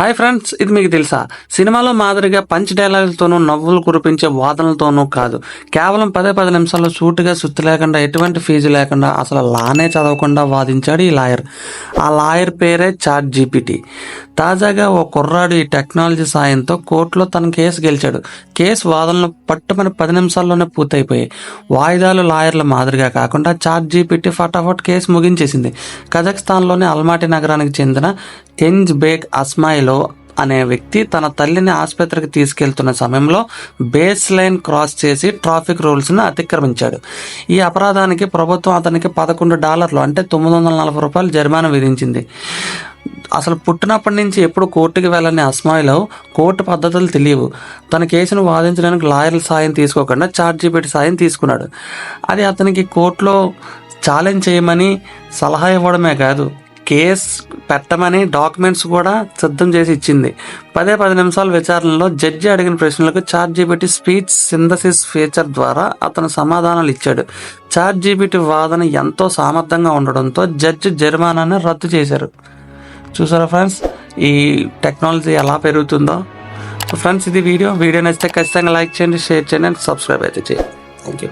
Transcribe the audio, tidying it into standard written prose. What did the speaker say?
Hi friends, ఇది మీకు తెలుసా? సినిమాలో మాదిరిగా పంచ్ డైలాగులతోనూ నవ్వులు కురిపించే వాదనలతోనూ కాదు, కేవలం 10 నిమిషాల్లో సూటుగా సుత్తి లేకుండా, ఎటువంటి ఫీజు లేకుండా, అసలు లానే చదవకుండా వాదించాడు ఈ లాయర్. ఆ లాయర్ పేరే చాట్ జీపీటీ. తాజాగా ఓ కుర్రాడు ఈ టెక్నాలజీ సాయంతో కోర్టులో తన కేసు గెలిచాడు. కేసు వాదనలు పట్టుమని 10 నిమిషాల్లోనే పూర్తయిపోయాయి. వాయిదాలు లాయర్ల మాదిరిగా కాకుండా చాట్ జీపీటీ ఫటాఫట్ కేసు ముగించేసింది. కజాఖ్స్తాన్లోని అల్మాటీ నగరానికి చెందిన కెంజ్ బేగ్ అస్మాయిలో అనే వ్యక్తి తన తల్లిని ఆసుపత్రికి తీసుకెళ్తున్న సమయంలో బేస్ లైన్ క్రాస్ చేసి ట్రాఫిక్ రూల్స్ను అతిక్రమించాడు. ఈ అపరాధానికి ప్రభుత్వం అతనికి $11 అంటే $940 జరిమానా విధించింది. అసలు పుట్టినప్పటి నుంచి ఎప్పుడు కోర్టుకి వెళ్ళని అస్మాయిలో కోర్టు పద్ధతులు తెలియవు. తన కేసును వాదించడానికి లాయర్ల సాయం తీసుకోకుండా చాట్ జీపీటీ సాయం తీసుకున్నాడు. అది అతనికి కోర్టులో ఛాలెంజ్ చేయమని సలహా ఇవ్వడమే కాదు, కేసు పెట్టమని డాక్యుమెంట్స్ కూడా సిద్ధం చేసి ఇచ్చింది. 10 నిమిషాల విచారణలో జడ్జి అడిగిన ప్రశ్నలకు chat GPT speech synthesis feature ద్వారా అతను సమాధానాలు ఇచ్చాడు. చాట్ జీపీటీ వాదన ఎంతో సామర్థ్యంగా ఉండడంతో జడ్జి జరిమానాన్ని రద్దు చేశారు. చూసారా ఫ్రెండ్స్, ఈ టెక్నాలజీ ఎలా పెరుగుతుందో. ఫ్రెండ్స్, ఇది వీడియో నచ్చితే ఖచ్చితంగా లైక్ చేయండి, షేర్ చేయండి అండ్ సబ్స్క్రైబ్ అయితే చేయండి. Thank you.